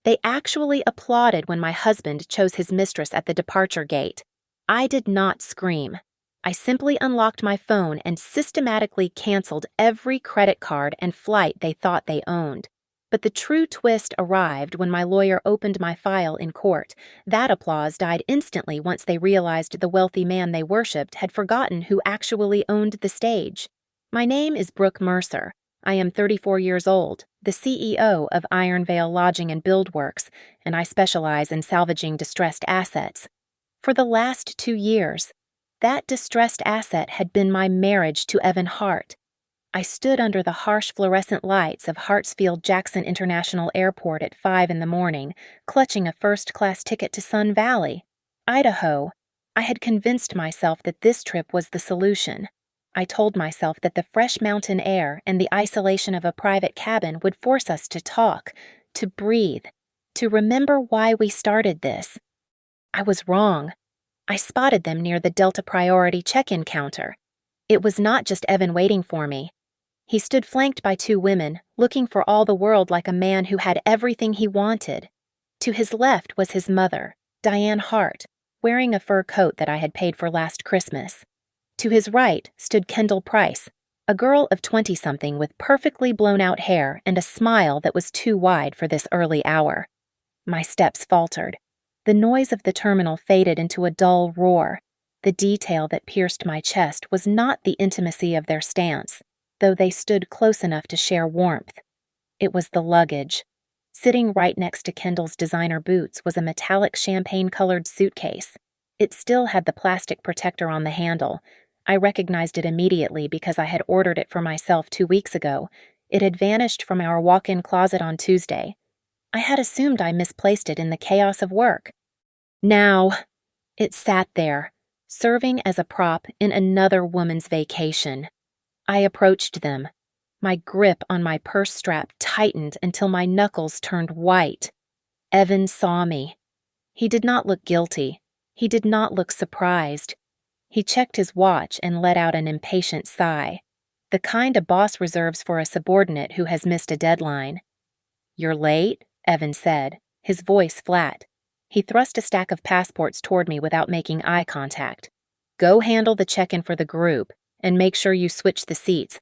They actually applauded when my husband chose his mistress at the departure gate. I did not scream. I simply unlocked my phone and systematically canceled every credit card and flight they thought they owned. But the true twist arrived when my lawyer opened my file in court. That applause died instantly once they realized the wealthy man they worshipped had forgotten who actually owned the stage. My name is Brooke Mercer. I am 34 years old, the CEO of Iron Vale Lodging and Build Works, and I specialize in salvaging distressed assets. For the last 2 years, that distressed asset had been my marriage to Evan Hart. I stood under the harsh fluorescent lights of Hartsfield-Jackson International Airport at 5 in the morning, clutching a first-class ticket to Sun Valley, Idaho. I had convinced myself that this trip was the solution. I told myself that the fresh mountain air and the isolation of a private cabin would force us to talk, to breathe, to remember why we started this. I was wrong. I spotted them near the Delta Priority check-in counter. It was not just Evan waiting for me. He stood flanked by 2 women, looking for all the world like a man who had everything he wanted. To his left was his mother, Diane Hart, wearing a fur coat that I had paid for last Christmas. To his right stood Kendall Price, a girl of 20-something with perfectly blown-out hair and a smile that was too wide for this early hour. My steps faltered. The noise of the terminal faded into a dull roar. The detail that pierced my chest was not the intimacy of their stance, though they stood close enough to share warmth. It was the luggage. Sitting right next to Kendall's designer boots was a metallic champagne-colored suitcase. It still had the plastic protector on the handle. I recognized it immediately because I had ordered it for myself 2 weeks ago. It had vanished from our walk-in closet on Tuesday. I had assumed I misplaced it in the chaos of work. Now, it sat there, serving as a prop in another woman's vacation. I approached them. My grip on my purse strap tightened until my knuckles turned white. Evan saw me. He did not look guilty. He did not look surprised. He checked his watch and let out an impatient sigh, the kind a boss reserves for a subordinate who has missed a deadline. "You're late?" Evan said, his voice flat. He thrust a stack of passports toward me without making eye contact. "Go handle the check-in for the group, and make sure you switch the seats.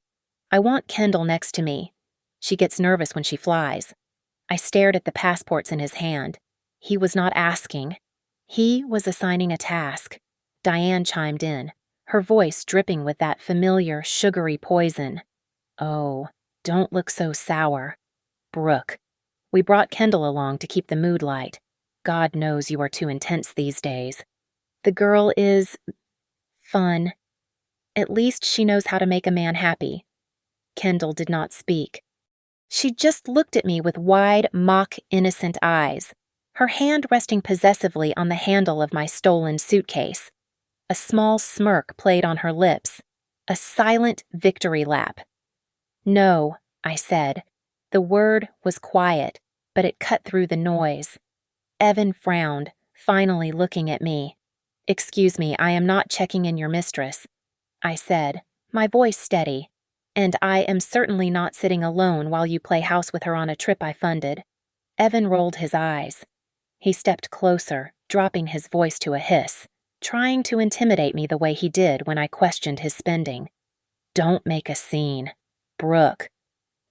I want Kendall next to me. She gets nervous when she flies." I stared at the passports in his hand. He was not asking. He was assigning a task. Diane chimed in, her voice dripping with that familiar, sugary poison. "Oh, don't look so sour. Brooke, we brought Kendall along to keep the mood light. God knows you are too intense these days. The girl is fun. At least she knows how to make a man happy." Kendall did not speak. She just looked at me with wide, mock-innocent eyes, her hand resting possessively on the handle of my stolen suitcase. A small smirk played on her lips, a silent victory lap. "No," I said. The word was quiet, but it cut through the noise. Evan frowned, finally looking at me. "Excuse me, I am not checking in your mistress," I said, my voice steady. "And I am certainly not sitting alone while you play house with her on a trip I funded." Evan rolled his eyes. He stepped closer, dropping his voice to a hiss, trying to intimidate me the way he did when I questioned his spending. "Don't make a scene. Brooke,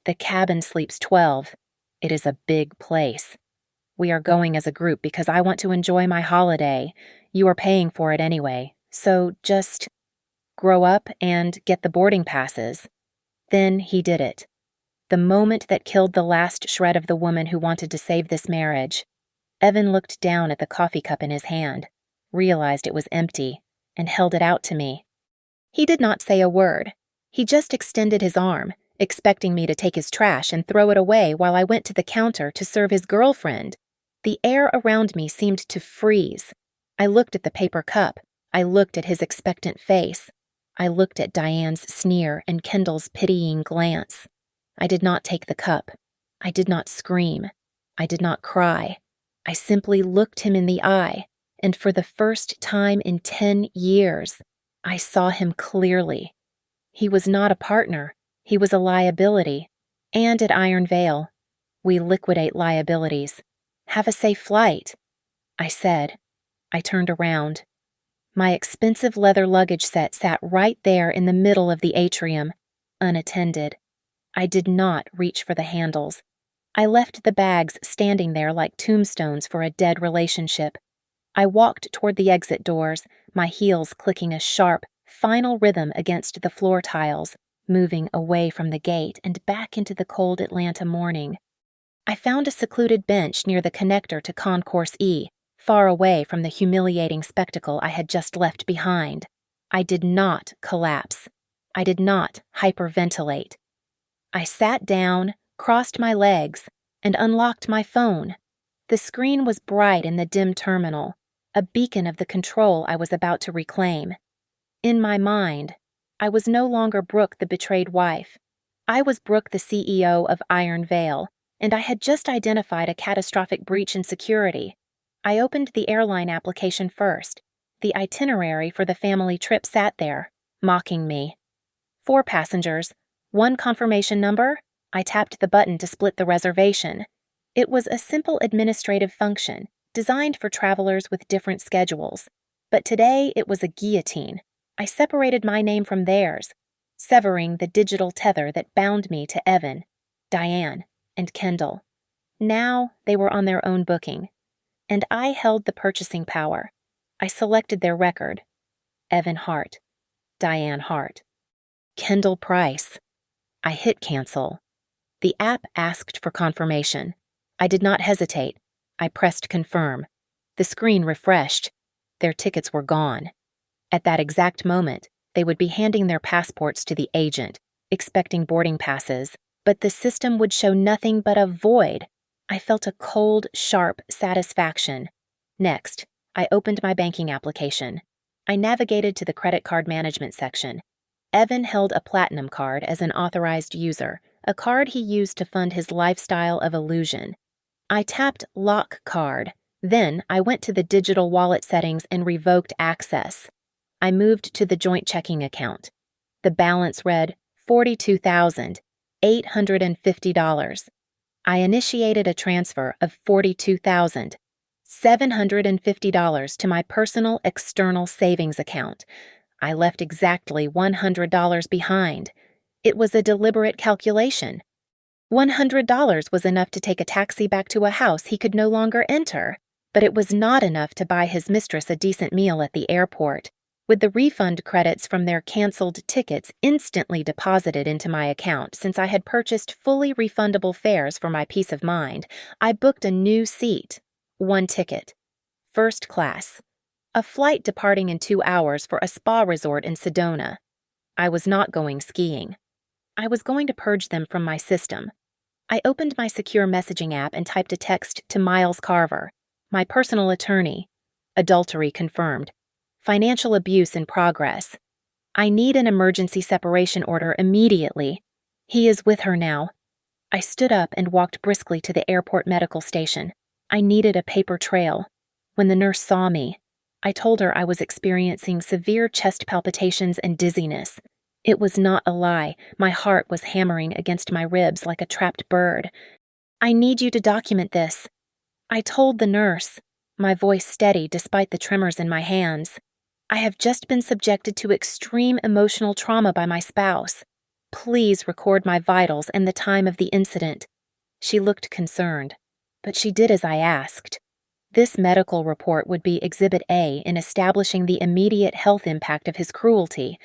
the cabin sleeps 12. It is a big place. We are going as a group because I want to enjoy my holiday. You are paying for it anyway, so just grow up and get the boarding passes." Then he did it. The moment that killed the last shred of the woman who wanted to save this marriage. Evan looked down at the coffee cup in his hand, realized it was empty, and held it out to me. He did not say a word. He just extended his arm, expecting me to take his trash and throw it away while I went to the counter to serve his girlfriend. The air around me seemed to freeze. I looked at the paper cup. I looked at his expectant face. I looked at Diane's sneer and Kendall's pitying glance. I did not take the cup. I did not scream. I did not cry. I simply looked him in the eye, and for the first time in 10 years, I saw him clearly. He was not a partner. He was a liability. And at Iron Vale, we liquidate liabilities. Have a safe flight, I said. I turned around. My expensive leather luggage set sat right there in the middle of the atrium, unattended. I did not reach for the handles. I left the bags standing there like tombstones for a dead relationship. I walked toward the exit doors, my heels clicking a sharp, final rhythm against the floor tiles, moving away from the gate and back into the cold Atlanta morning. I found a secluded bench near the connector to Concourse E, far away from the humiliating spectacle I had just left behind. I did not collapse. I did not hyperventilate. I sat down, crossed my legs, and unlocked my phone. The screen was bright in the dim terminal, a beacon of the control I was about to reclaim. In my mind, I was no longer Brooke the betrayed wife. I was Brooke the CEO of Iron Veil, and I had just identified a catastrophic breach in security. I opened the airline application first. The itinerary for the family trip sat there, mocking me. 4 passengers, 1 confirmation number. I tapped the button to split the reservation. It was a simple administrative function, designed for travelers with different schedules. But today it was a guillotine. I separated my name from theirs, severing the digital tether that bound me to Evan, Diane, and Kendall. Now they were on their own booking, and I held the purchasing power. I selected their record. Evan Hart, Diane Hart, Kendall Price. I hit cancel. The app asked for confirmation. I did not hesitate. I pressed confirm. The screen refreshed. Their tickets were gone. At that exact moment, they would be handing their passports to the agent, expecting boarding passes, but the system would show nothing but a void. I felt a cold, sharp satisfaction. Next, I opened my banking application. I navigated to the credit card management section. Evan held a platinum card as an authorized user, a card he used to fund his lifestyle of illusion. I tapped Lock Card. Then I went to the digital wallet settings and revoked access. I moved to the joint checking account. The balance read $42,850. I initiated a transfer of $42,750 to my personal external savings account. I left exactly $100 behind. It was a deliberate calculation. $100 was enough to take a taxi back to a house he could no longer enter, but it was not enough to buy his mistress a decent meal at the airport. With the refund credits from their canceled tickets instantly deposited into my account since I had purchased fully refundable fares for my peace of mind, I booked a new seat. 1 ticket. First class. A flight departing in 2 hours for a spa resort in Sedona. I was not going skiing. I was going to purge them from my system. I opened my secure messaging app and typed a text to Miles Carver, my personal attorney. Adultery confirmed. Financial abuse in progress. I need an emergency separation order immediately. He is with her now. I stood up and walked briskly to the airport medical station. I needed a paper trail. When the nurse saw me, I told her I was experiencing severe chest palpitations and dizziness. It was not a lie. My heart was hammering against my ribs like a trapped bird. I need you to document this. I told the nurse, my voice steady despite the tremors in my hands. I have just been subjected to extreme emotional trauma by my spouse. Please record my vitals and the time of the incident. She looked concerned, but she did as I asked. This medical report would be Exhibit A in establishing the immediate health impact of his cruelty.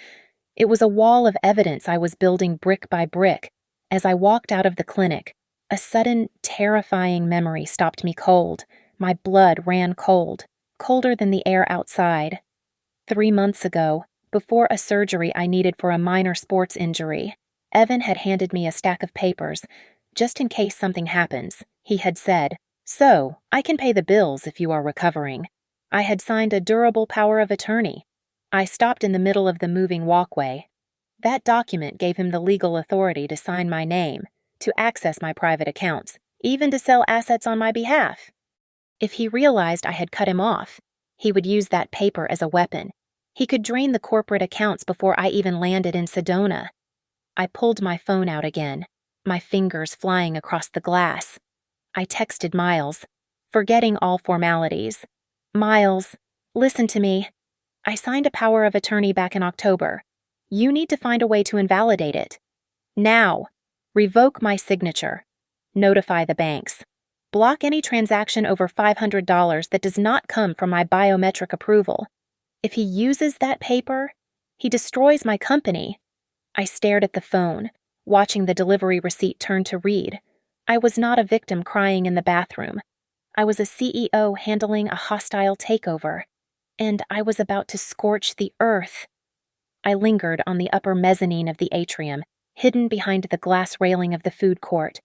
It was a wall of evidence I was building brick by brick. As I walked out of the clinic, a sudden, terrifying memory stopped me cold. My blood ran cold, colder than the air outside. 3 months ago, before a surgery I needed for a minor sports injury, Evan had handed me a stack of papers. Just in case something happens, he had said, "So, I can pay the bills if you are recovering." I had signed a durable power of attorney. I stopped in the middle of the moving walkway. That document gave him the legal authority to sign my name, to access my private accounts, even to sell assets on my behalf. If he realized I had cut him off, he would use that paper as a weapon. He could drain the corporate accounts before I even landed in Sedona. I pulled my phone out again, my fingers flying across the glass. I texted Miles, forgetting all formalities. Miles, listen to me. I signed a power of attorney back in October. You need to find a way to invalidate it. Now. Revoke my signature. Notify the banks. Block any transaction over $500 that does not come from my biometric approval. If he uses that paper, he destroys my company. I stared at the phone, watching the delivery receipt turn to read. I was not a victim crying in the bathroom. I was a CEO handling a hostile takeover, and I was about to scorch the earth. I lingered on the upper mezzanine of the atrium, hidden behind the glass railing of the food court.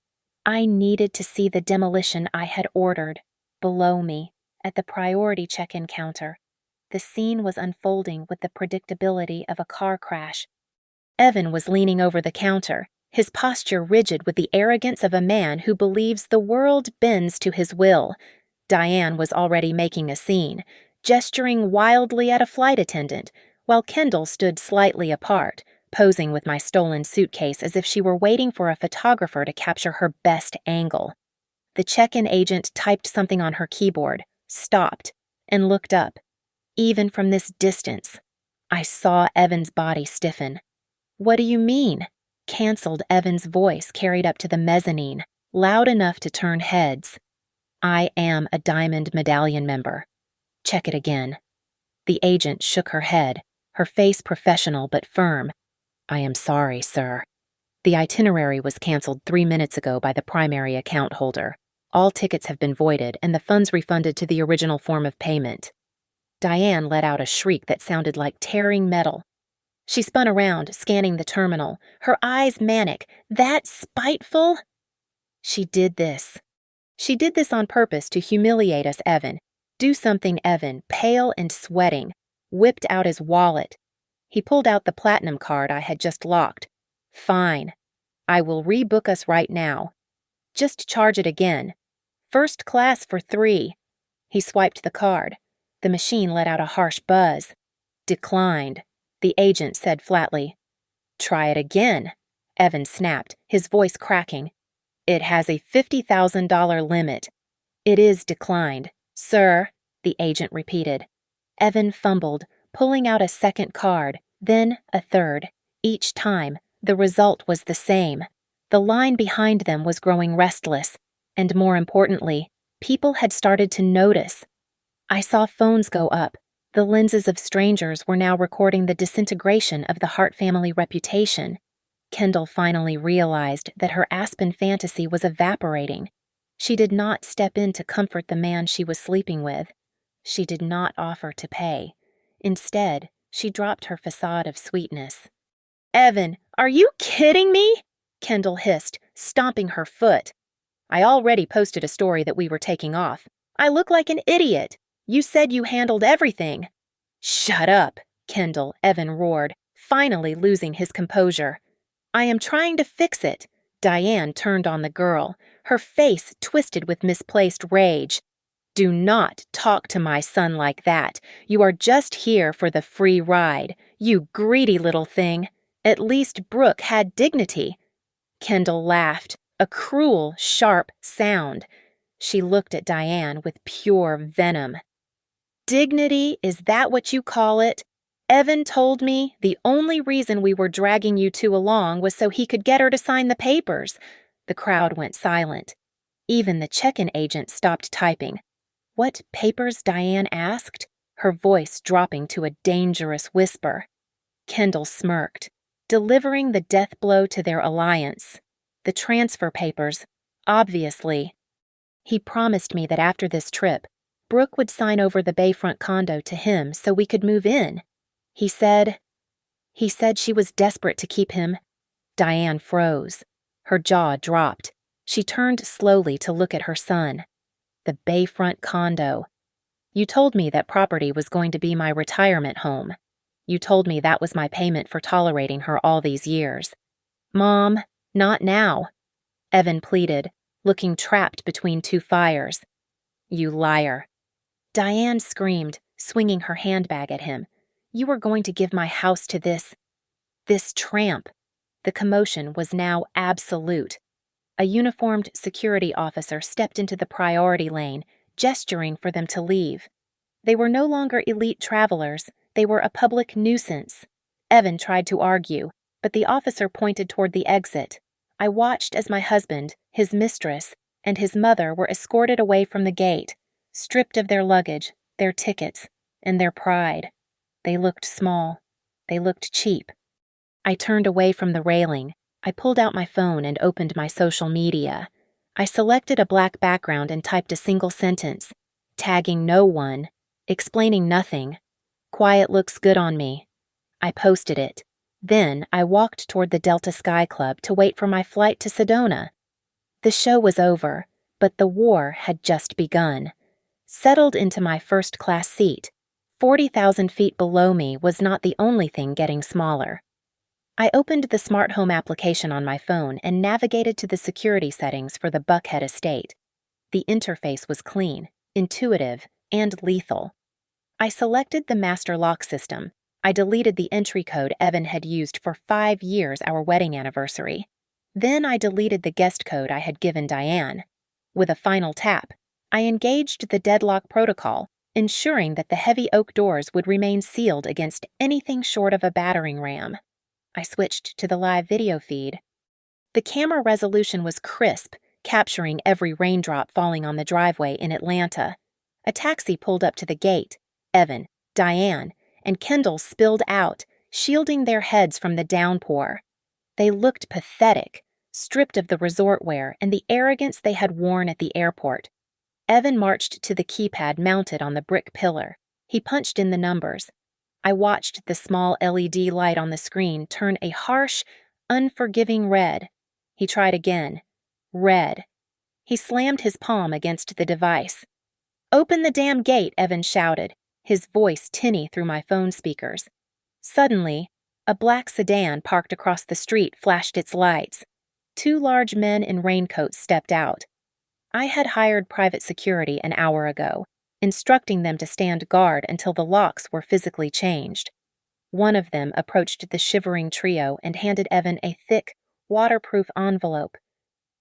I needed to see the demolition I had ordered. Below me, at the priority check-in counter, the scene was unfolding with the predictability of a car crash. Evan was leaning over the counter, his posture rigid with the arrogance of a man who believes the world bends to his will. Diane was already making a scene, gesturing wildly at a flight attendant, while Kendall stood slightly apart, posing with my stolen suitcase as if she were waiting for a photographer to capture her best angle. The check-in agent typed something on her keyboard, stopped, and looked up. Even from this distance, I saw Evan's body stiffen. "What do you mean?" Cancelled Evan's voice carried up to the mezzanine, loud enough to turn heads. "I am a Diamond Medallion member. Check it again." The agent shook her head, her face professional but firm. "I am sorry, sir. The itinerary was canceled 3 minutes ago by the primary account holder. All tickets have been voided and the funds refunded to the original form of payment." Diane let out a shriek that sounded like tearing metal. She spun around, scanning the terminal, her eyes manic. "That spiteful?" She did this. She did this on purpose to humiliate us, Evan. Do something Evan, pale and sweating, whipped out his wallet. He pulled out the platinum card I had just locked. "Fine. I will rebook us right now. Just charge it again. First class for 3. He swiped the card. The machine let out a harsh buzz. "Declined," the agent said flatly. "Try it again," Evan snapped, his voice cracking. "It has a $50,000 limit." "It is declined, sir," the agent repeated. Evan fumbled, pulling out a second card, then a third. Each time, the result was the same. The line behind them was growing restless, and more importantly, people had started to notice. I saw phones go up. The lenses of strangers were now recording the disintegration of the Hart family reputation. Kendall finally realized that her Aspen fantasy was evaporating. She did not step in to comfort the man she was sleeping with. She did not offer to pay. Instead, she dropped her facade of sweetness. "Evan, are you kidding me?" Kendall hissed, stomping her foot. "I already posted a story that we were taking off. I look like an idiot. You said you handled everything." "Shut up," Kendall, Evan roared, finally losing his composure. "I am trying to fix it." Diane turned on the girl, her face twisted with misplaced rage. "Do not talk to my son like that. You are just here for the free ride. You greedy little thing. At least Brooke had dignity." Kendall laughed, a cruel, sharp sound. She looked at Diane with pure venom. "Dignity, is that what you call it? Evan told me the only reason we were dragging you two along was so he could get her to sign the papers." The crowd went silent. Even the check-in agent stopped typing. "What papers?" Diane asked, her voice dropping to a dangerous whisper. Kendall smirked, delivering the death blow to their alliance. "The transfer papers, obviously." "He promised me that after this trip, Brooke would sign over the Bayfront condo to him so we could move in. He said she was desperate to keep him." Diane froze. Her jaw dropped. She turned slowly to look at her son. "The Bayfront condo. You told me that property was going to be my retirement home. You told me that was my payment for tolerating her all these years." "Mom, not now," Evan pleaded, looking trapped between two fires. "You liar." Diane screamed, swinging her handbag at him. "You were going to give my house to this tramp." The commotion was now absolute. A uniformed security officer stepped into the priority lane, gesturing for them to leave. They were no longer elite travelers, they were a public nuisance. Evan tried to argue, but the officer pointed toward the exit. I watched as my husband, his mistress, and his mother were escorted away from the gate, stripped of their luggage, their tickets, and their pride. They looked small. They looked cheap. I turned away from the railing. I pulled out my phone and opened my social media. I selected a black background and typed a single sentence, tagging no one, explaining nothing. Quiet looks good on me. I posted it. Then I walked toward the Delta Sky Club to wait for my flight to Sedona. The show was over, but the war had just begun. Settled into my first-class seat, 40,000 feet below me was not the only thing getting smaller. I opened the smart home application on my phone and navigated to the security settings for the Buckhead estate. The interface was clean, intuitive, and lethal. I selected the master lock system. I deleted the entry code Evan had used for 5 years, our wedding anniversary. Then I deleted the guest code I had given Diane. With a final tap, I engaged the deadlock protocol, ensuring that the heavy oak doors would remain sealed against anything short of a battering ram. I switched to the live video feed. The camera resolution was crisp, capturing every raindrop falling on the driveway in Atlanta. A taxi pulled up to the gate. Evan, Diane, and Kendall spilled out, shielding their heads from the downpour. They looked pathetic, stripped of the resort wear and the arrogance they had worn at the airport. Evan marched to the keypad mounted on the brick pillar. He punched in the numbers. I watched the small LED light on the screen turn a harsh, unforgiving red. He tried again. Red. He slammed his palm against the device. "Open the damn gate," Evan shouted, his voice tinny through my phone speakers. Suddenly, a black sedan parked across the street flashed its lights. 2 large men in raincoats stepped out. I had hired private security an hour ago, instructing them to stand guard until the locks were physically changed. One of them approached the shivering trio and handed Evan a thick, waterproof envelope.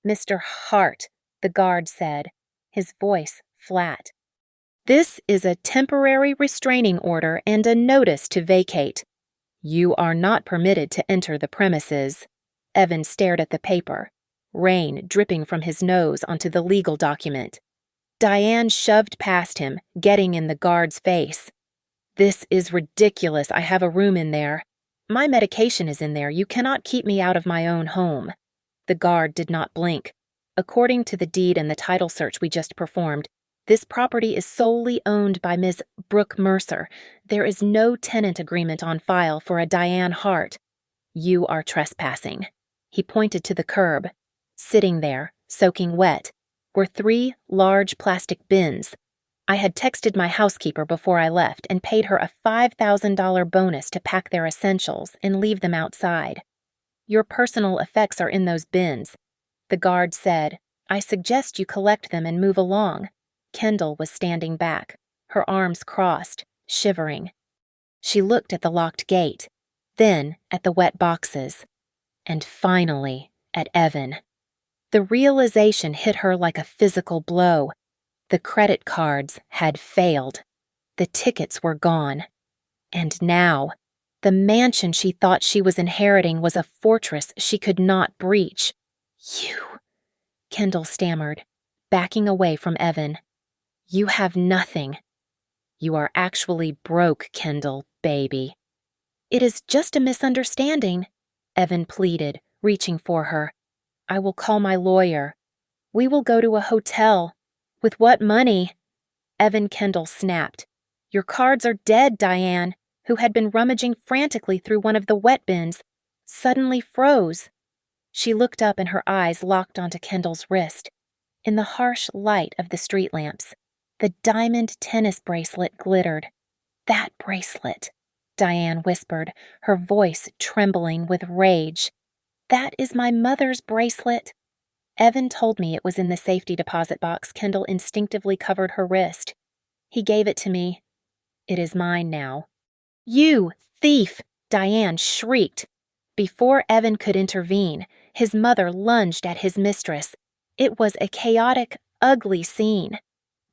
"Mr. Hart," the guard said, his voice flat. "This is a temporary restraining order and a notice to vacate. You are not permitted to enter the premises." Evan stared at the paper, rain dripping from his nose onto the legal document. Diane shoved past him, getting in the guard's face. "This is ridiculous. I have a room in there. My medication is in there. You cannot keep me out of my own home." The guard did not blink. "According to the deed and the title search we just performed, this property is solely owned by Ms. Brooke Mercer. There is no tenant agreement on file for a Diane Hart. You are trespassing." He pointed to the curb. Sitting there, soaking wet, were 3 large plastic bins. I had texted my housekeeper before I left and paid her a $5,000 bonus to pack their essentials and leave them outside. "Your personal effects are in those bins." The guard said, "I suggest you collect them and move along." Kendall was standing back, her arms crossed, shivering. She looked at the locked gate, then at the wet boxes, and finally at Evan. The realization hit her like a physical blow. The credit cards had failed. The tickets were gone. And now, the mansion she thought she was inheriting was a fortress she could not breach. "You," Kendall stammered, backing away from Evan. "You have nothing. You are actually broke, Kendall, baby." "It is just a misunderstanding," Evan pleaded, reaching for her. "I will call my lawyer. We will go to a hotel. With what money?" Evan Kendall snapped. "Your cards are dead," Diane, who had been rummaging frantically through one of the wet bins, suddenly froze. She looked up and her eyes locked onto Kendall's wrist. In the harsh light of the street lamps, the diamond tennis bracelet glittered. "That bracelet," Diane whispered, her voice trembling with rage. "That is my mother's bracelet." Evan told me it was in the safety deposit box. Kendall instinctively covered her wrist. He gave it to me. "It is mine now." "You thief!" Diane shrieked. Before Evan could intervene, his mother lunged at his mistress. It was a chaotic, ugly scene.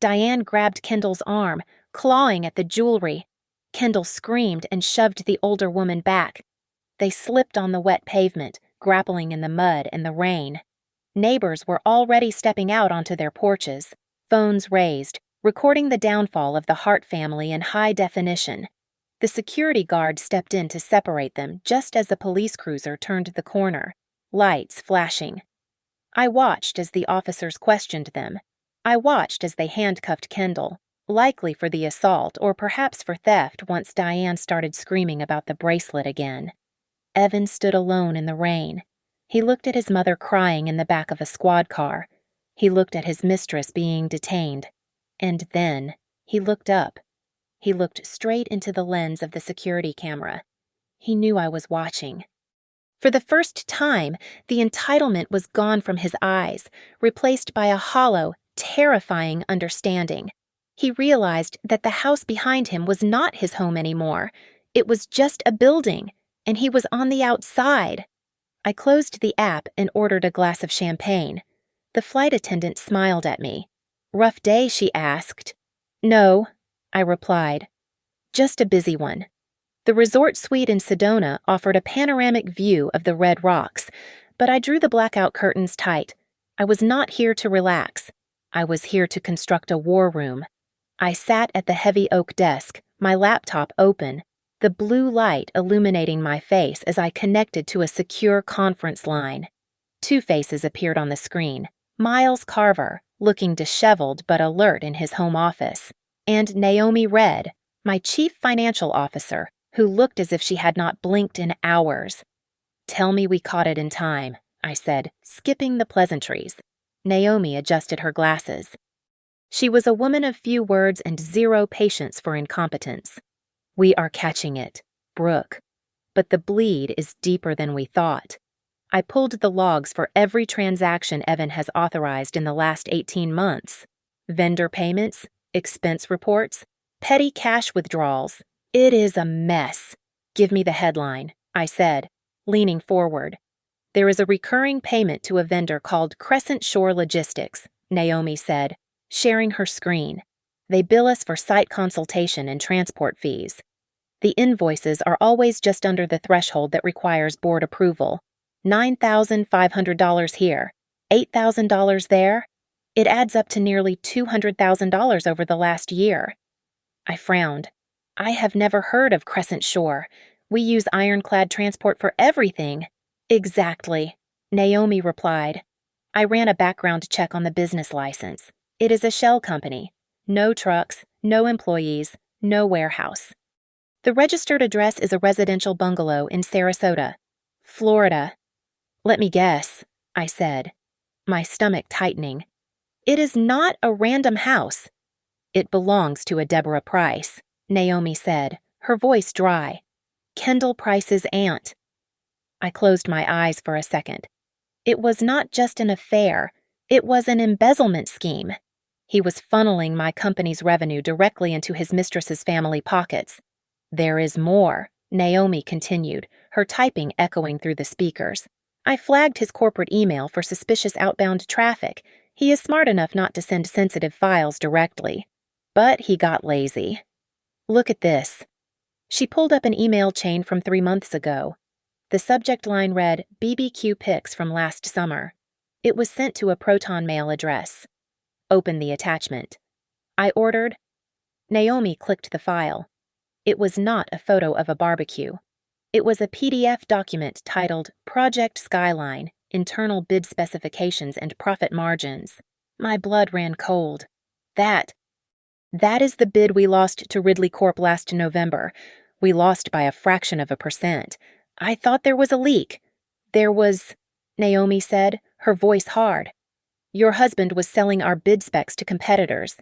Diane grabbed Kendall's arm, clawing at the jewelry. Kendall screamed and shoved the older woman back. They slipped on the wet pavement, grappling in the mud and the rain. Neighbors were already stepping out onto their porches, phones raised, recording the downfall of the Hart family in high definition. The security guard stepped in to separate them just as the police cruiser turned the corner, lights flashing. I watched as the officers questioned them. I watched as they handcuffed Kendall, likely for the assault or perhaps for theft once Diane started screaming about the bracelet again. Evan stood alone in the rain. He looked at his mother crying in the back of a squad car. He looked at his mistress being detained. And then he looked up. He looked straight into the lens of the security camera. He knew I was watching. For the first time, the entitlement was gone from his eyes, replaced by a hollow, terrifying understanding. He realized that the house behind him was not his home anymore. It was just a building, and he was on the outside. I closed the app and ordered a glass of champagne. The flight attendant smiled at me. "Rough day?" she asked. "No," I replied. "Just a busy one." The resort suite in Sedona offered a panoramic view of the red rocks, but I drew the blackout curtains tight. I was not here to relax. I was here to construct a war room. I sat at the heavy oak desk, my laptop open, the blue light illuminating my face as I connected to a secure conference line. Two faces appeared on the screen: Miles Carver, looking disheveled but alert in his home office, and Naomi Red, my chief financial officer, who looked as if she had not blinked in hours. "Tell me we caught it in time," I said, skipping the pleasantries. Naomi adjusted her glasses. She was a woman of few words and zero patience for incompetence. "We are catching it, Brooke. But the bleed is deeper than we thought." I pulled the logs for every transaction Evan has authorized in the last 18 months. Vendor payments, expense reports, petty cash withdrawals. It is a mess. "Give me the headline," I said, leaning forward. "There is a recurring payment to a vendor called Crescent Shore Logistics," Naomi said, sharing her screen. "They bill us for site consultation and transport fees. The invoices are always just under the threshold that requires board approval. $9,500 here, $8,000 there. It adds up to nearly $200,000 over the last year." I frowned. "I have never heard of Crescent Shore. We use ironclad transport for everything." "Exactly," Naomi replied. I ran a background check on the business license. It is a shell company. No trucks, no employees, no warehouse. The registered address is a residential bungalow in Sarasota, Florida. "Let me guess," I said, my stomach tightening. "It is not a random house." "It belongs to a Deborah Price," Naomi said, her voice dry. "Kendall Price's aunt." I closed my eyes for a second. It was not just an affair. It was an embezzlement scheme. He was funneling my company's revenue directly into his mistress's family pockets. "There is more," Naomi continued, her typing echoing through the speakers. "I flagged his corporate email for suspicious outbound traffic. He is smart enough not to send sensitive files directly. But he got lazy. Look at this." She pulled up an email chain from 3 months ago. The subject line read, "BBQ pics from last summer." It was sent to a Proton Mail address. Open the attachment. I ordered. Naomi clicked the file. It was not a photo of a barbecue. It was a PDF document titled Project Skyline, Internal Bid Specifications and Profit Margins. My blood ran cold. That is the bid we lost to Ridley Corp last November. We lost by a fraction of a percent. I thought there was a leak. "There was," Naomi said, her voice hard. "Your husband was selling our bid specs to competitors.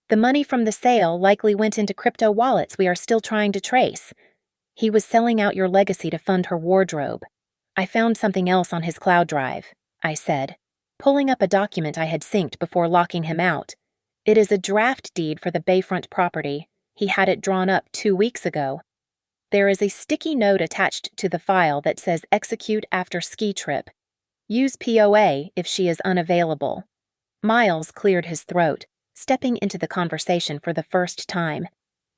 The money from the sale likely went into crypto wallets we are still trying to trace. He was selling out your legacy to fund her wardrobe. I found something else on his cloud drive," I said, pulling up a document I had synced before locking him out. "It is a draft deed for the Bayfront property. He had it drawn up 2 weeks ago. There is a sticky note attached to the file that says execute after ski trip. Use POA if she is unavailable." Miles cleared his throat, stepping into the conversation for the first time.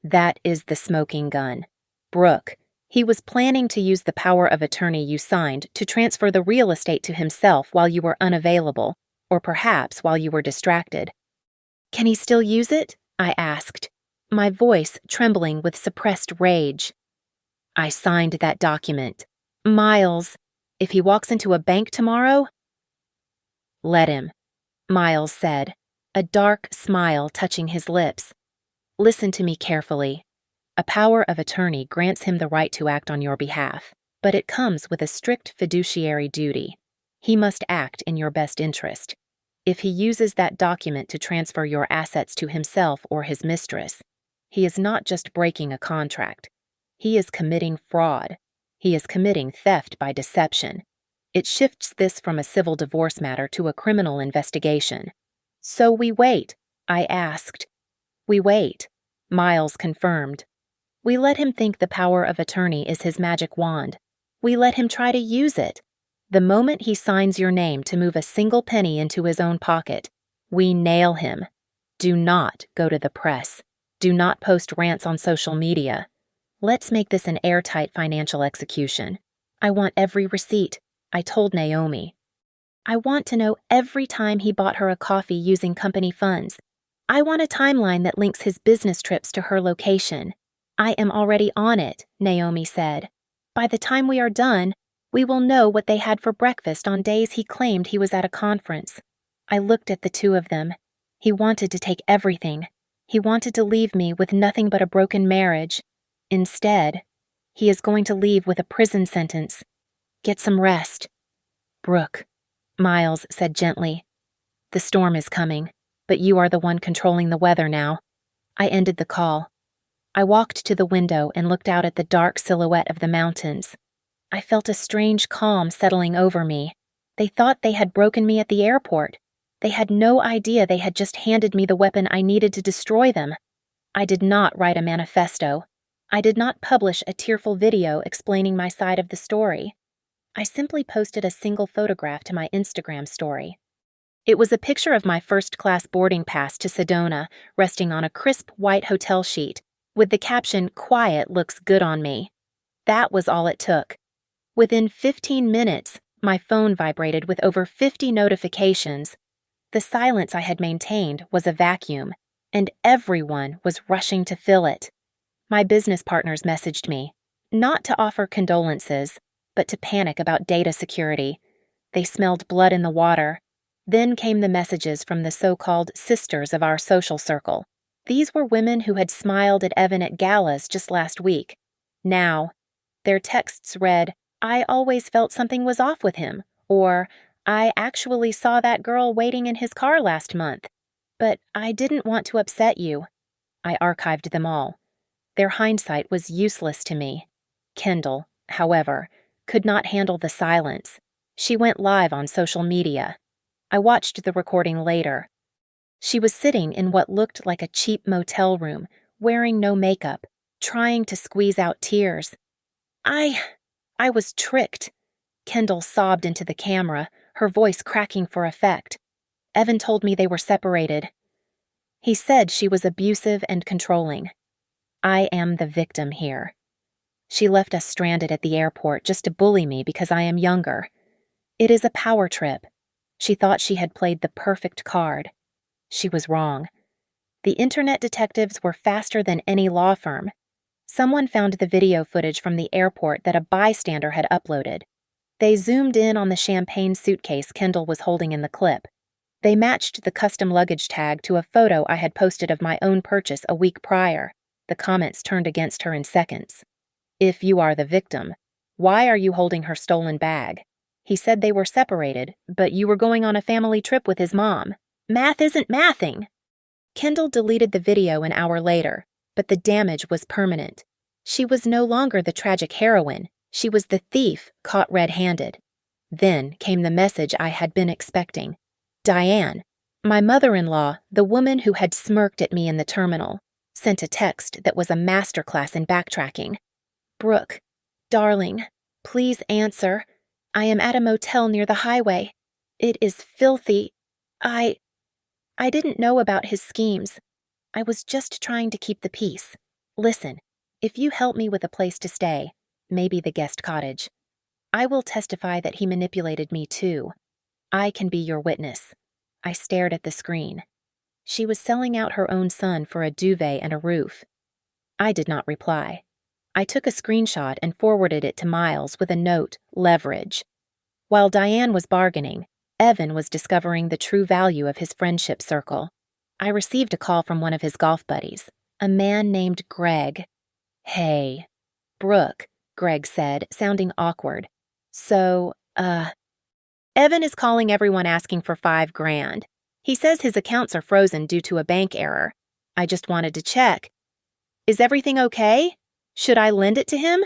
"That is the smoking gun. Brooke, he was planning to use the power of attorney you signed to transfer the real estate to himself while you were unavailable, or perhaps while you were distracted." "Can he still use it?" I asked, my voice trembling with suppressed rage. "I signed that document. Miles, if he walks into a bank tomorrow—" "Let him," Miles said, a dark smile touching his lips. "Listen to me carefully. A power of attorney grants him the right to act on your behalf, but it comes with a strict fiduciary duty. He must act in your best interest. If he uses that document to transfer your assets to himself or his mistress, he is not just breaking a contract. He is committing fraud. He is committing theft by deception. It shifts this from a civil divorce matter to a criminal investigation." "So we wait?" I asked. "We wait," Miles confirmed. "We let him think the power of attorney is his magic wand. We let him try to use it. The moment he signs your name to move a single penny into his own pocket, we nail him. Do not go to the press. Do not post rants on social media. Let's make this an airtight financial execution. I want every receipt," I told Naomi. "I want to know every time he bought her a coffee using company funds. I want a timeline that links his business trips to her location." "I am already on it," Naomi said. "By the time we are done, we will know what they had for breakfast on days he claimed he was at a conference." I looked at the two of them. He wanted to take everything. He wanted to leave me with nothing but a broken marriage. Instead, he is going to leave with a prison sentence. "Get some rest." "Brooke," Miles said gently, "the storm is coming, but you are the one controlling the weather now." I ended the call. I walked to the window and looked out at the dark silhouette of the mountains. I felt a strange calm settling over me. They thought they had broken me at the airport. They had no idea they had just handed me the weapon I needed to destroy them. I did not write a manifesto. I did not publish a tearful video explaining my side of the story. I simply posted a single photograph to my Instagram story. It was a picture of my first-class boarding pass to Sedona resting on a crisp white hotel sheet, with the caption, "Quiet looks good on me." That was all it took. Within 15 minutes, my phone vibrated with over 50 notifications. The silence I had maintained was a vacuum, and everyone was rushing to fill it. My business partners messaged me, not to offer condolences, but to panic about data security. They smelled blood in the water. Then came the messages from the so-called sisters of our social circle. These were women who had smiled at Evan at galas just last week. Now, their texts read, "I always felt something was off with him," or "I actually saw that girl waiting in his car last month, but I didn't want to upset you." I archived them all. Their hindsight was useless to me. Kendall, however, could not handle the silence. She went live on social media. I watched the recording later. She was sitting in what looked like a cheap motel room, wearing no makeup, trying to squeeze out tears. I was tricked." Kendall sobbed into the camera, her voice cracking for effect. "Evan told me they were separated. He said she was abusive and controlling. I am the victim here. She left us stranded at the airport just to bully me because I am younger. It is a power trip. She thought she had played the perfect card. She was wrong. The internet detectives were faster than any law firm. Someone found the video footage from the airport that a bystander had uploaded. They zoomed in on the champagne suitcase Kendall was holding in the clip. They matched the custom luggage tag to a photo I had posted of my own purchase a week prior. The comments turned against her in seconds. "If you are the victim, why are you holding her stolen bag? He said they were separated, but you were going on a family trip with his mom. Math isn't mathing." Kendall deleted the video an hour later, but the damage was permanent. She was no longer the tragic heroine. She was the thief caught red-handed. Then came the message I had been expecting. Diane, my mother-in-law, the woman who had smirked at me in the terminal, sent a text that was a masterclass in backtracking. "Brooke, darling, please answer. I am at a motel near the highway. It is filthy. I didn't know about his schemes. I was just trying to keep the peace. Listen, if you help me with a place to stay, maybe the guest cottage, I will testify that he manipulated me too. I can be your witness. I stared at the screen. She was selling out her own son for a duvet and a roof. I did not reply. I took a screenshot and forwarded it to Miles with a note, leverage. While Diane was bargaining, Evan was discovering the true value of his friendship circle. I received a call from one of his golf buddies, a man named Greg. Hey. Brooke, Greg said, sounding awkward. So, Evan is calling everyone asking for $5,000. He says his accounts are frozen due to a bank error. I just wanted to check. Is everything okay? Should I lend it to him?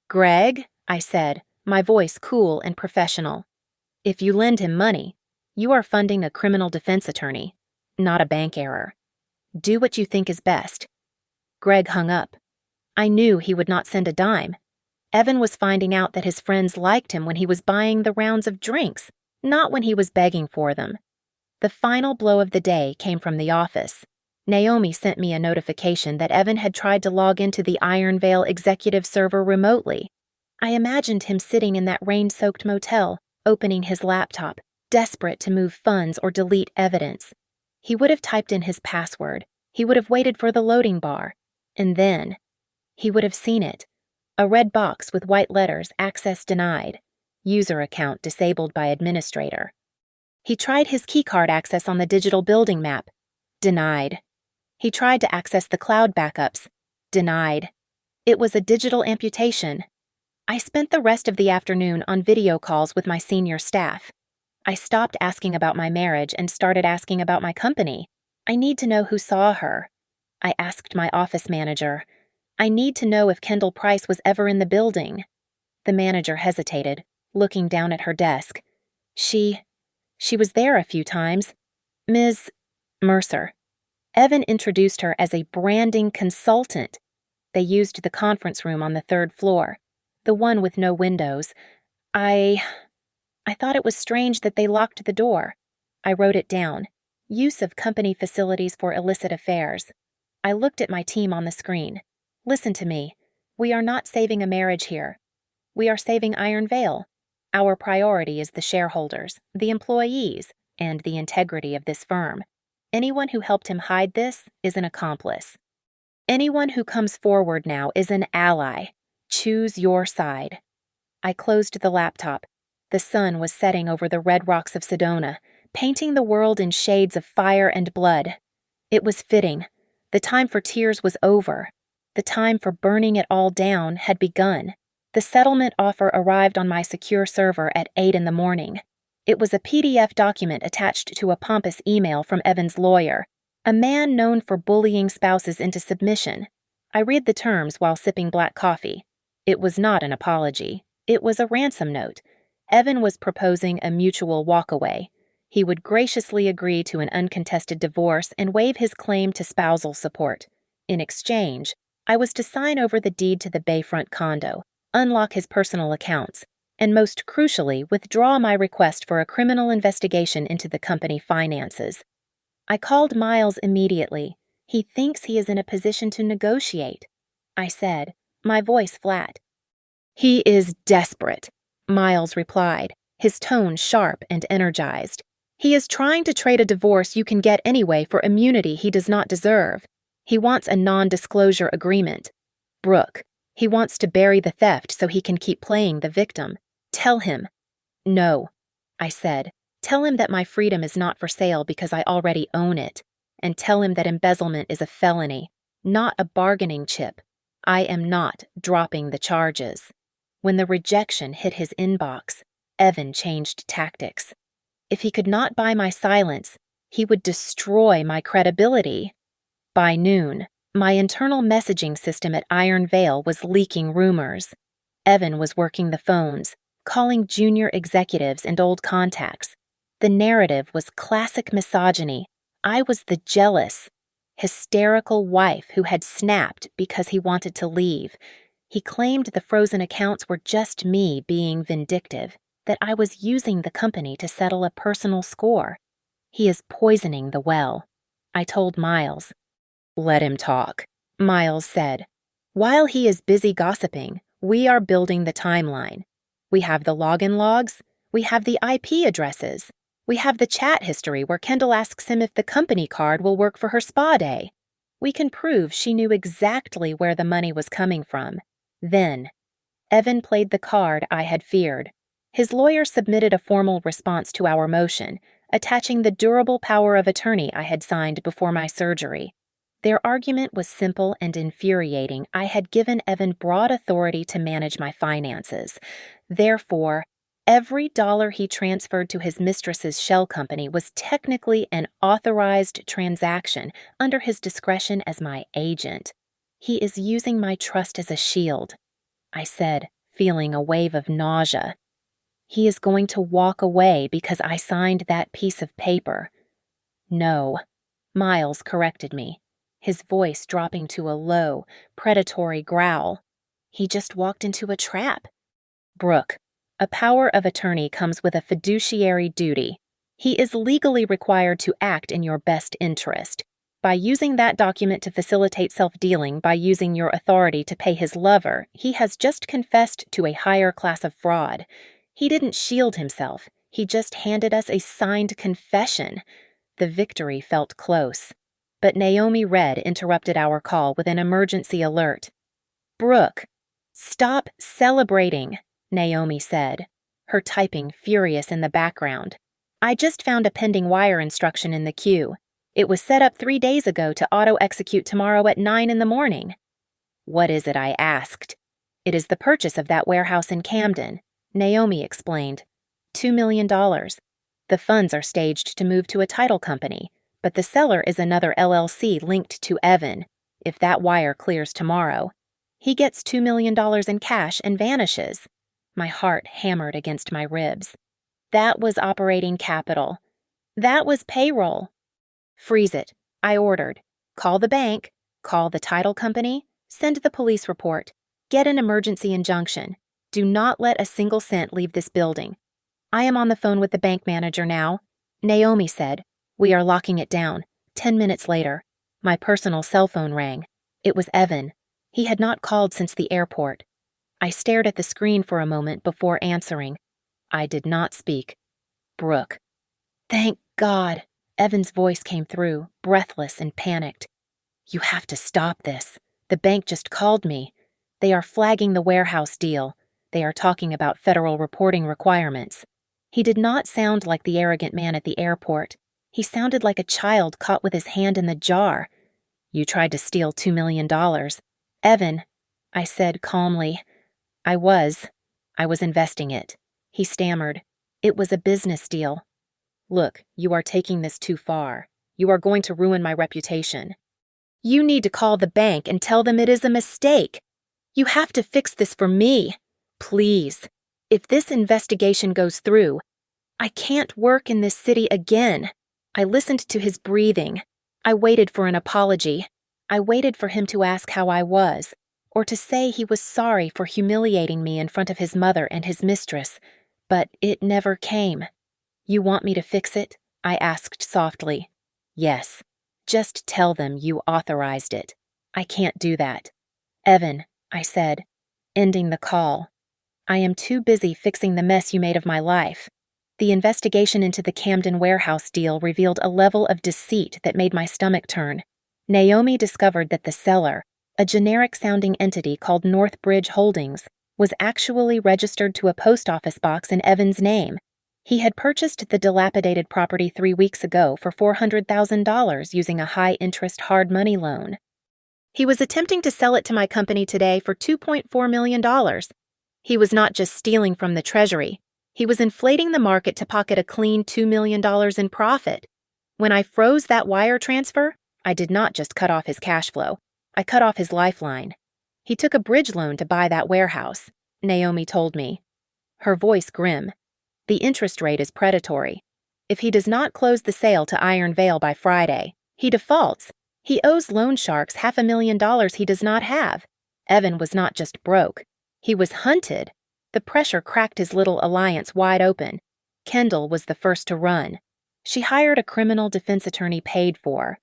Greg, I said, my voice cool and professional. If you lend him money, you are funding a criminal defense attorney, not a bank error. Do what you think is best. Greg hung up. I knew he would not send a dime. Evan was finding out that his friends liked him when he was buying the rounds of drinks, not when he was begging for them. The final blow of the day came from the office. Naomi sent me a notification that Evan had tried to log into the Iron Vale executive server remotely. I imagined him sitting in that rain-soaked motel, opening his laptop, desperate to move funds or delete evidence. He would have typed in his password. He would have waited for the loading bar. And then, he would have seen it. A red box with white letters, access denied. User account disabled by administrator. He tried his keycard access on the digital building map. Denied. He tried to access the cloud backups. Denied. It was a digital amputation. I spent the rest of the afternoon on video calls with my senior staff. I stopped asking about my marriage and started asking about my company. I need to know who saw her. I asked my office manager. I need to know if Kendall Price was ever in the building. The manager hesitated, looking down at her desk. She was there a few times. Ms. Mercer. Evan introduced her as a branding consultant. They used the conference room on the third floor, the one with no windows. I thought it was strange that they locked the door. I wrote it down. Use of company facilities for illicit affairs. I looked at my team on the screen. Listen to me. We are not saving a marriage here. We are saving Iron Vale. Our priority is the shareholders, the employees, and the integrity of this firm. Anyone who helped him hide this is an accomplice. Anyone who comes forward now is an ally. Choose your side. I closed the laptop. The sun was setting over the red rocks of Sedona, painting the world in shades of fire and blood. It was fitting. The time for tears was over. The time for burning it all down had begun. The settlement offer arrived on my secure server at 8 a.m. It was a PDF document attached to a pompous email from Evan's lawyer, a man known for bullying spouses into submission. I read the terms while sipping black coffee. It was not an apology. It was a ransom note. Evan was proposing a mutual walkaway. He would graciously agree to an uncontested divorce and waive his claim to spousal support. In exchange, I was to sign over the deed to the Bayfront condo, unlock his personal accounts, and most crucially, withdraw my request for a criminal investigation into the company finances. I called Miles immediately. He thinks he is in a position to negotiate, I said, my voice flat. He is desperate, Miles replied, his tone sharp and energized. He is trying to trade a divorce you can get anyway for immunity he does not deserve. He wants a non-disclosure agreement. Brooke, he wants to bury the theft so he can keep playing the victim. Tell him. No, I said. Tell him that my freedom is not for sale because I already own it. And tell him that embezzlement is a felony, not a bargaining chip. I am not dropping the charges. When the rejection hit his inbox, Evan changed tactics. If he could not buy my silence, he would destroy my credibility. By noon, my internal messaging system at Iron Vale was leaking rumors. Evan was working the phones, calling junior executives and old contacts. The narrative was classic misogyny. I was the jealous, hysterical wife who had snapped because he wanted to leave. He claimed the frozen accounts were just me being vindictive, that I was using the company to settle a personal score. He is poisoning the well. I told Miles. Let him talk, Miles said. While he is busy gossiping, we are building the timeline. We have the login logs. We have the IP addresses. We have the chat history where Kendall asks him if the company card will work for her spa day. We can prove she knew exactly where the money was coming from. Then, Evan played the card I had feared. His lawyer submitted a formal response to our motion, attaching the durable power of attorney I had signed before my surgery. Their argument was simple and infuriating. I had given Evan broad authority to manage my finances. Therefore, every dollar he transferred to his mistress's shell company was technically an authorized transaction under his discretion as my agent. He is using my trust as a shield, I said, feeling a wave of nausea. He is going to walk away because I signed that piece of paper. No, Miles corrected me, his voice dropping to a low, predatory growl. He just walked into a trap. Brooke, a power of attorney comes with a fiduciary duty. He is legally required to act in your best interest. By using that document to facilitate self-dealing by using your authority to pay his lover, he has just confessed to a higher class of fraud. He didn't shield himself. He just handed us a signed confession. The victory felt close. But Naomi Red interrupted our call with an emergency alert. Brooke, stop celebrating, Naomi said, her typing furious in the background. I just found a pending wire instruction in the queue. It was set up 3 days ago to auto-execute tomorrow at 9 in the morning. What is it? I asked. It is the purchase of that warehouse in Camden, Naomi explained. $2 million. The funds are staged to move to a title company, but the seller is another LLC linked to Evan. If that wire clears tomorrow, he gets $2 million in cash and vanishes. My heart hammered against my ribs. That was operating capital. That was payroll. Freeze it, I ordered. Call the bank, call the title company, send the police report, get an emergency injunction. Do not let a single cent leave this building. I am on the phone with the bank manager now. Naomi said, we are locking it down. 10 minutes later, my personal cell phone rang. It was Evan. He had not called since the airport. I stared at the screen for a moment before answering. I did not speak. Brooke. Thank God. Evan's voice came through, breathless and panicked. You have to stop this. The bank just called me. They are flagging the warehouse deal. They are talking about federal reporting requirements. He did not sound like the arrogant man at the airport. He sounded like a child caught with his hand in the jar. You tried to steal $2 million. Evan, I said calmly. I was investing it. He stammered. It was a business deal. Look, you are taking this too far. You are going to ruin my reputation. You need to call the bank and tell them it is a mistake. You have to fix this for me. Please. If this investigation goes through, I can't work in this city again. I listened to his breathing. I waited for an apology. I waited for him to ask how I was, or to say he was sorry for humiliating me in front of his mother and his mistress, but it never came. You want me to fix it? I asked softly. Yes. Just tell them you authorized it. I can't do that. Evan, I said, ending the call. I am too busy fixing the mess you made of my life. The investigation into the Camden warehouse deal revealed a level of deceit that made my stomach turn. Naomi discovered that the seller, a generic-sounding entity called Northbridge Holdings, was actually registered to a post office box in Evan's name. He had purchased the dilapidated property 3 weeks ago for $400,000 using a high-interest hard money loan. He was attempting to sell it to my company today for $2.4 million. He was not just stealing from the Treasury. He was inflating the market to pocket a clean $2 million in profit. When I froze that wire transfer, I did not just cut off his cash flow. I cut off his lifeline. He took a bridge loan to buy that warehouse, Naomi told me, her voice grim. The interest rate is predatory. If he does not close the sale to Iron Vale by Friday, he defaults. He owes loan sharks $500,000 he does not have. Evan was not just broke. He was hunted. The pressure cracked his little alliance wide open. Kendall was the first to run. She hired a criminal defense attorney paid for,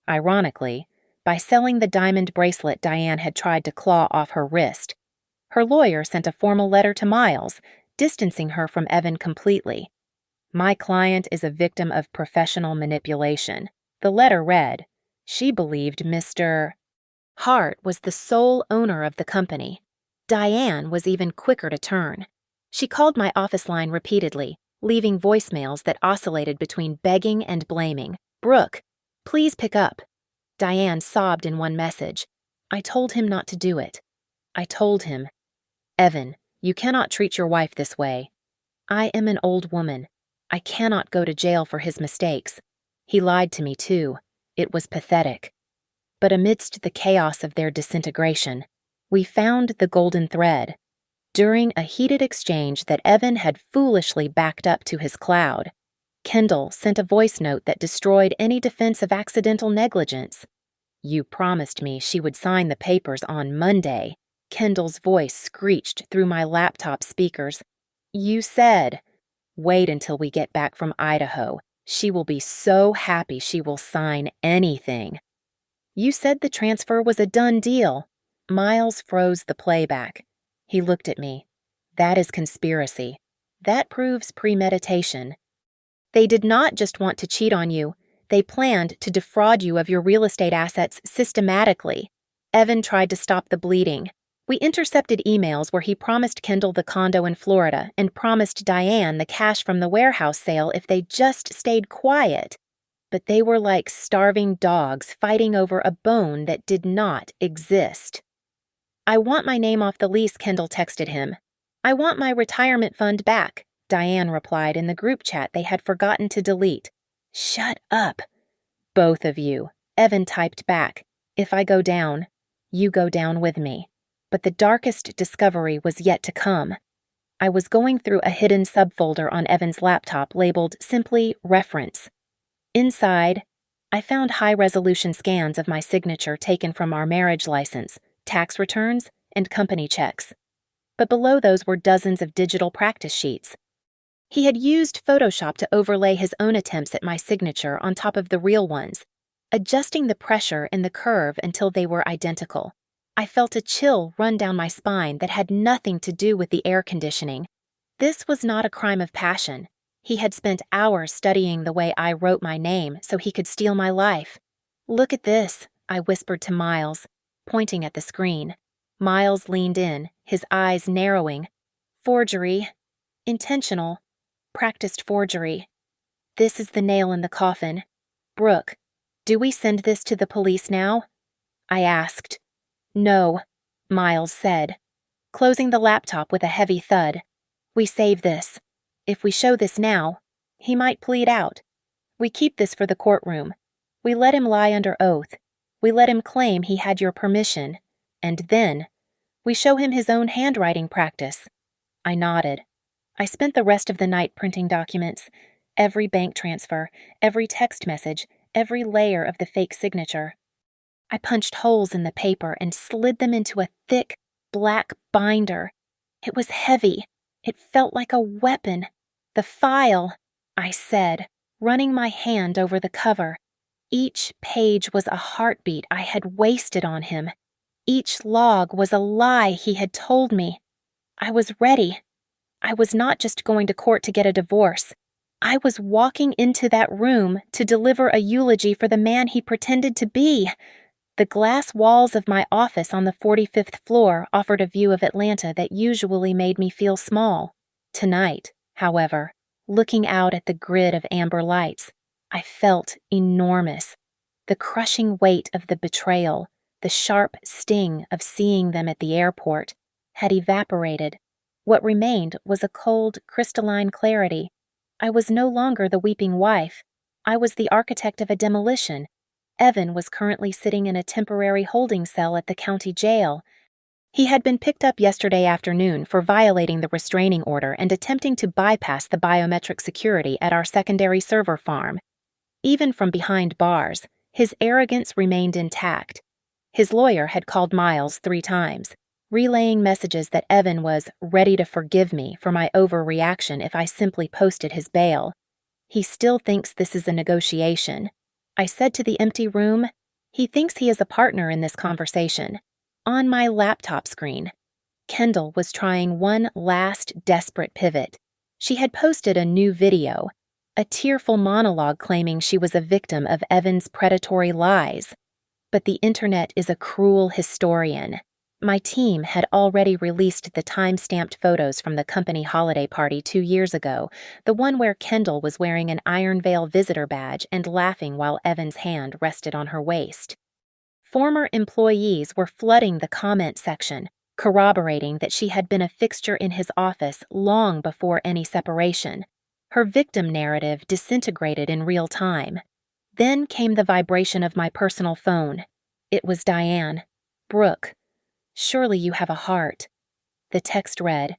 ironically, by selling the diamond bracelet Diane had tried to claw off her wrist. Her lawyer sent a formal letter to Miles, distancing her from Evan completely. My client is a victim of professional manipulation. The letter read, she believed Mr. Hart was the sole owner of the company. Diane was even quicker to turn. She called my office line repeatedly, leaving voicemails that oscillated between begging and blaming. Brooke, please pick up. Diane sobbed in one message. I told him not to do it. I told him, Evan, you cannot treat your wife this way. I am an old woman. I cannot go to jail for his mistakes. He lied to me too. It was pathetic. But amidst the chaos of their disintegration, we found the golden thread. During a heated exchange that Evan had foolishly backed up to his cloud, Kendall sent a voice note that destroyed any defense of accidental negligence. You promised me she would sign the papers on Monday. Kendall's voice screeched through my laptop speakers. You said, wait until we get back from Idaho. She will be so happy she will sign anything. You said the transfer was a done deal. Miles froze the playback. He looked at me. That is conspiracy. That proves premeditation. They did not just want to cheat on you. They planned to defraud you of your real estate assets systematically. Evan tried to stop the bleeding. We intercepted emails where he promised Kendall the condo in Florida and promised Diane the cash from the warehouse sale if they just stayed quiet. But they were like starving dogs fighting over a bone that did not exist. I want my name off the lease, Kendall texted him. I want my retirement fund back, Diane replied in the group chat they had forgotten to delete. Shut up. Both of you, Evan typed back. If I go down, you go down with me. But the darkest discovery was yet to come. I was going through a hidden subfolder on Evan's laptop labeled simply Reference. Inside, I found high-resolution scans of my signature taken from our marriage license, tax returns, and company checks. But below those were dozens of digital practice sheets. He had used Photoshop to overlay his own attempts at my signature on top of the real ones, adjusting the pressure and the curve until they were identical. I felt a chill run down my spine that had nothing to do with the air conditioning. This was not a crime of passion. He had spent hours studying the way I wrote my name so he could steal my life. Look at this, I whispered to Miles, pointing at the screen. Miles leaned in, his eyes narrowing. Forgery. Intentional. Practiced forgery. This is the nail in the coffin. Brooke, do we send this to the police now? I asked. No, Miles said, closing the laptop with a heavy thud. We save this. If we show this now, he might plead out. We keep this for the courtroom. We let him lie under oath. We let him claim he had your permission. And then, we show him his own handwriting practice. I nodded. I spent the rest of the night printing documents. Every bank transfer, every text message, every layer of the fake signature. I punched holes in the paper and slid them into a thick, black binder. It was heavy. It felt like a weapon. The file, I said, running my hand over the cover. Each page was a heartbeat I had wasted on him. Each log was a lie he had told me. I was ready. I was not just going to court to get a divorce. I was walking into that room to deliver a eulogy for the man he pretended to be. The glass walls of my office on the 45th floor offered a view of Atlanta that usually made me feel small. Tonight, however, looking out at the grid of amber lights, I felt enormous. The crushing weight of the betrayal, the sharp sting of seeing them at the airport, had evaporated. What remained was a cold, crystalline clarity. I was no longer the weeping wife. I was the architect of a demolition. Evan was currently sitting in a temporary holding cell at the county jail. He had been picked up yesterday afternoon for violating the restraining order and attempting to bypass the biometric security at our secondary server farm. Even from behind bars, his arrogance remained intact. His lawyer had called Miles 3 times, relaying messages that Evan was ready to forgive me for my overreaction if I simply posted his bail. He still thinks this is a negotiation. I said to the empty room, he thinks he is a partner in this conversation. On my laptop screen, Kendall was trying one last desperate pivot. She had posted a new video, a tearful monologue claiming she was a victim of Evan's predatory lies. But the internet is a cruel historian. My team had already released the time-stamped photos from the company holiday party 2 years ago, the one where Kendall was wearing an Iron Veil visitor badge and laughing while Evan's hand rested on her waist. Former employees were flooding the comment section, corroborating that she had been a fixture in his office long before any separation. Her victim narrative disintegrated in real time. Then came the vibration of my personal phone. It was Diane. "Brooke, surely you have a heart." The text read,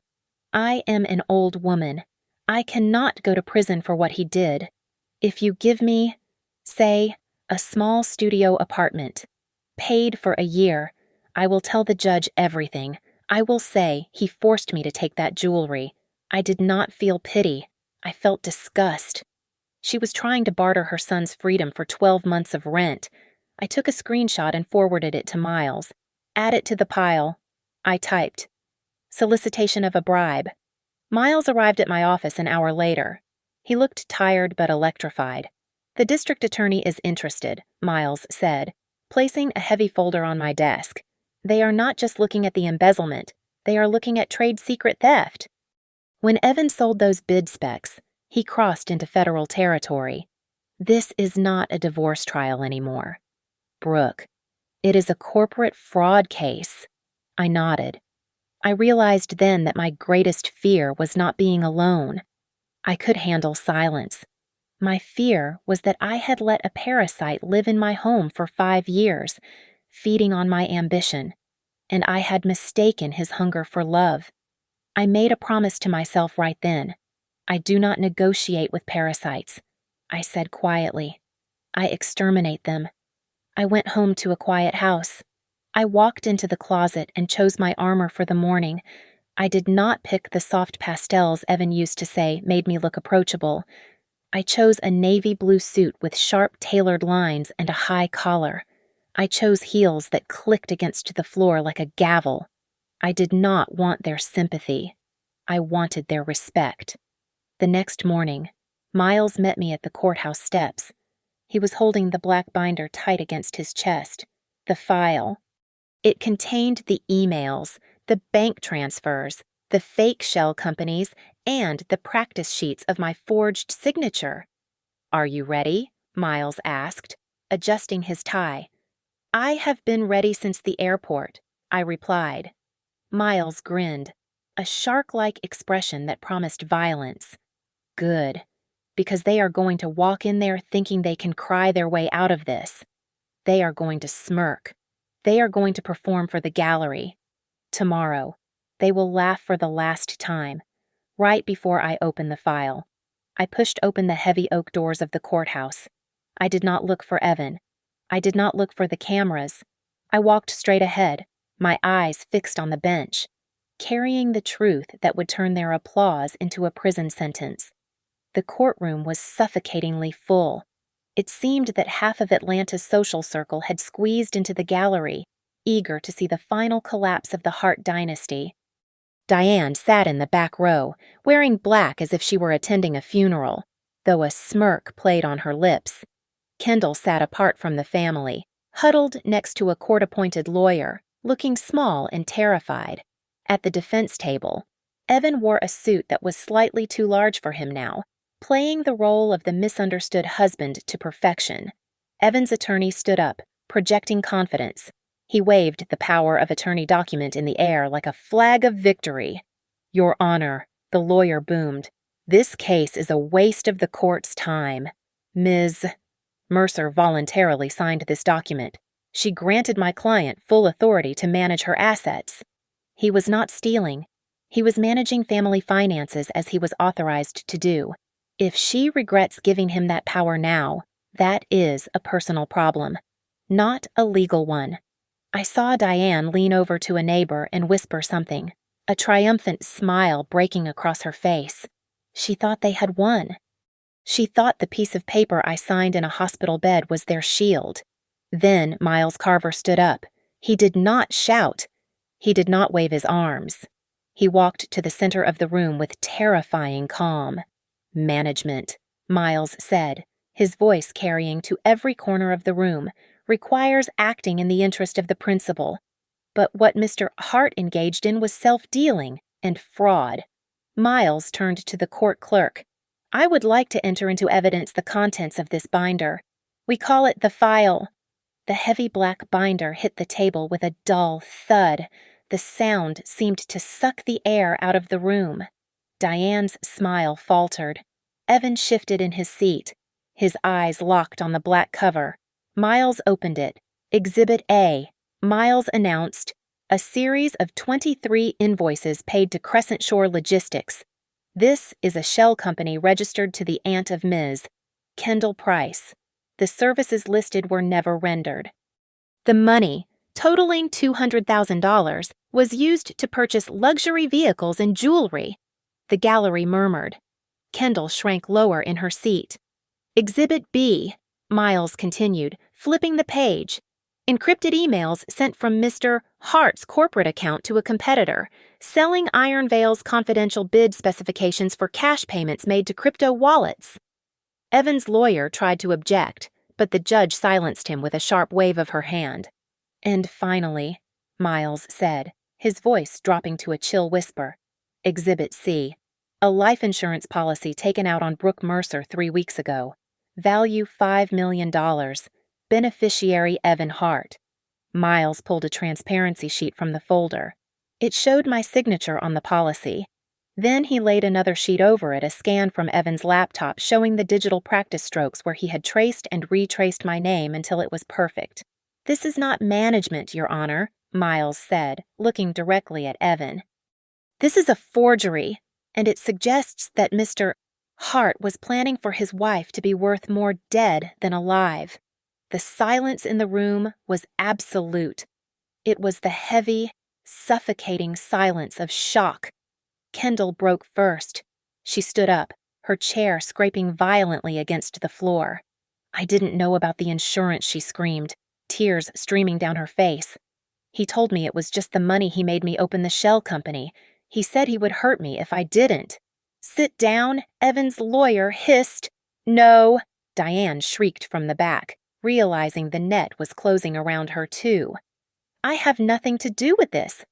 "I am an old woman. I cannot go to prison for what he did. If you give me, say, a small studio apartment, paid for a year, I will tell the judge everything. I will say he forced me to take that jewelry. I did not feel pity. I felt disgust." She was trying to barter her son's freedom for 12 months of rent. I took a screenshot and forwarded it to Miles. "Add it to the pile." I typed, "Solicitation of a bribe." Miles arrived at my office an hour later. He looked tired but electrified. "The district attorney is interested," Miles said, placing a heavy folder on my desk. "They are not just looking at the embezzlement, they are looking at trade secret theft." When Evan sold those bid specs, he crossed into federal territory. This is not a divorce trial anymore. "Brooke, it is a corporate fraud case." I nodded. I realized then that my greatest fear was not being alone. I could handle silence. My fear was that I had let a parasite live in my home for 5 years, feeding on my ambition, and I had mistaken his hunger for love. I made a promise to myself right then. "I do not negotiate with parasites," I said quietly. "I exterminate them." I went home to a quiet house. I walked into the closet and chose my armor for the morning. I did not pick the soft pastels Evan used to say made me look approachable. I chose a navy blue suit with sharp tailored lines and a high collar. I chose heels that clicked against the floor like a gavel. I did not want their sympathy. I wanted their respect. The next morning, Miles met me at the courthouse steps. He was holding the black binder tight against his chest. The file. It contained the emails, the bank transfers, the fake shell companies, and the practice sheets of my forged signature. "Are you ready?" Miles asked, adjusting his tie. "I have been ready since the airport," I replied. Miles grinned, a shark-like expression that promised violence. "Good, because they are going to walk in there thinking they can cry their way out of this. They are going to smirk. They are going to perform for the gallery. Tomorrow, they will laugh for the last time." Right before I opened the file, I pushed open the heavy oak doors of the courthouse. I did not look for Evan. I did not look for the cameras. I walked straight ahead, my eyes fixed on the bench, carrying the truth that would turn their applause into a prison sentence. The courtroom was suffocatingly full. It seemed that half of Atlanta's social circle had squeezed into the gallery, eager to see the final collapse of the Hart dynasty. Diane sat in the back row, wearing black as if she were attending a funeral, though a smirk played on her lips. Kendall sat apart from the family, huddled next to a court-appointed lawyer, looking small and terrified. At the defense table, Evan wore a suit that was slightly too large for him now, playing the role of the misunderstood husband to perfection. Evan's attorney stood up, projecting confidence. He waved the power of attorney document in the air like a flag of victory. "Your Honor," the lawyer boomed, "this case is a waste of the court's time. Ms. Mercer voluntarily signed this document. She granted my client full authority to manage her assets." He was not stealing. He was managing family finances as he was authorized to do. If she regrets giving him that power now, that is a personal problem, not a legal one. I saw Diane lean over to a neighbor and whisper something, a triumphant smile breaking across her face. She thought they had won. She thought the piece of paper I signed in a hospital bed was their shield. Then Miles Carver stood up. He did not shout. He did not wave his arms. He walked to the center of the room with terrifying calm. "Management," Miles said, his voice carrying to every corner of the room, "requires acting in the interest of the principal." But what Mr. Hart engaged in was self-dealing and fraud. Miles turned to the court clerk. "I would like to enter into evidence the contents of this binder. We call it the file." The heavy black binder hit the table with a dull thud. The sound seemed to suck the air out of the room. Diane's smile faltered. Evan shifted in his seat. His eyes locked on the black cover. Miles opened it. Exhibit A. Miles announced, "A series of 23 invoices paid to Crescent Shore Logistics. This is a shell company registered to the aunt of Ms. Kendall Price. The services listed were never rendered." The money, totaling $200,000, was used to purchase luxury vehicles and jewelry. The gallery murmured. Kendall shrank lower in her seat. "Exhibit B," Miles continued, flipping the page. "Encrypted emails sent from Mr. Hart's corporate account to a competitor, selling Iron Veil's confidential bid specifications for cash payments made to crypto wallets." Evan's lawyer tried to object, but the judge silenced him with a sharp wave of her hand. "And finally," Miles said, his voice dropping to a chill whisper, "Exhibit C. A life insurance policy taken out on Brooke Mercer 3 weeks ago. Value $5 million. Beneficiary Evan Hart." Miles pulled a transparency sheet from the folder. It showed my signature on the policy. Then he laid another sheet over it, a scan from Evan's laptop showing the digital practice strokes where he had traced and retraced my name until it was perfect. "This is not management, Your Honor," Miles said, looking directly at Evan. "This is a forgery, and it suggests that Mr. Hart was planning for his wife to be worth more dead than alive." The silence in the room was absolute. It was the heavy, suffocating silence of shock. Kendall broke first. She stood up, her chair scraping violently against the floor. "I didn't know about the insurance," she screamed, tears streaming down her face. "He told me it was just the money he made me open the shell company. He said he would hurt me if I didn't." "Sit down," Evan's lawyer hissed. "No," Diane shrieked from the back, realizing the net was closing around her too. "I have nothing to do with this.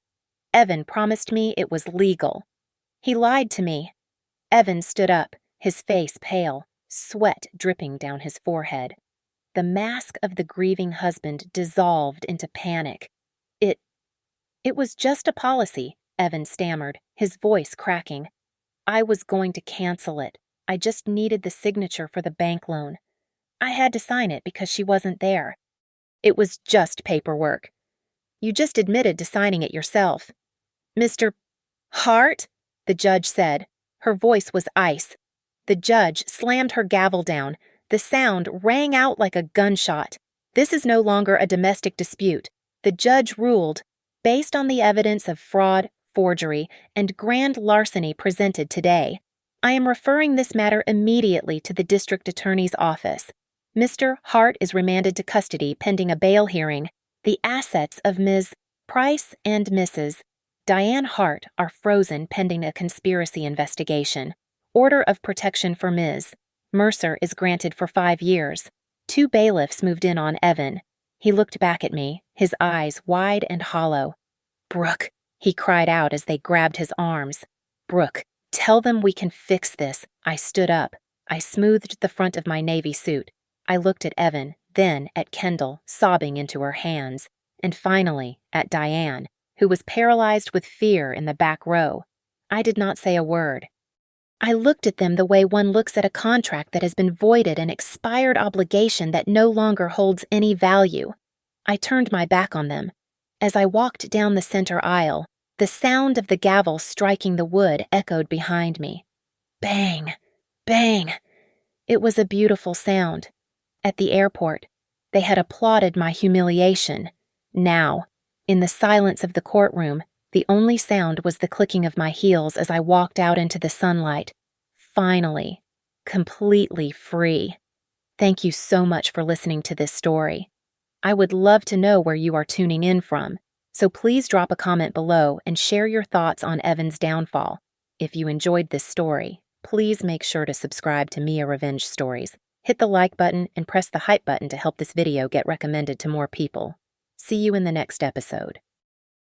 Evan promised me it was legal. He lied to me." Evan stood up, his face pale, sweat dripping down his forehead. The mask of the grieving husband dissolved into panic. It was just a policy," Evan stammered, his voice cracking. "I was going to cancel it. I just needed the signature for the bank loan. I had to sign it because she wasn't there. It was just paperwork. You just admitted to signing it yourself." "Mr. Hart?" the judge said. Her voice was ice. The judge slammed her gavel down. The sound rang out like a gunshot. "This is no longer a domestic dispute," the judge ruled, "based on the evidence of fraud, forgery, and grand larceny presented today. I am referring this matter immediately to the district attorney's office. Mr. Hart is remanded to custody pending a bail hearing. The assets of Ms. Price and Mrs. Diane Hart are frozen pending a conspiracy investigation. Order of protection for Ms. Mercer is granted for 5 years. 2 bailiffs moved in on Evan. He looked back at me, his eyes wide and hollow. "Brooke," he cried out as they grabbed his arms. "Brooke, tell them we can fix this." I stood up. I smoothed the front of my navy suit. I looked at Evan, then at Kendall, sobbing into her hands, and finally at Diane, who was paralyzed with fear in the back row. I did not say a word. I looked at them the way one looks at a contract that has been voided, an expired obligation that no longer holds any value. I turned my back on them. As I walked down the center aisle, the sound of the gavel striking the wood echoed behind me. Bang! Bang! It was a beautiful sound. At the airport, they had applauded my humiliation. Now, in the silence of the courtroom, the only sound was the clicking of my heels as I walked out into the sunlight. Finally, completely free. Thank you so much for listening to this story. I would love to know where you are tuning in from, so please drop a comment below and share your thoughts on Evan's downfall. If you enjoyed this story, please make sure to subscribe to Mia Revenge Stories. Hit the like button and press the hype button to help this video get recommended to more people. See you in the next episode.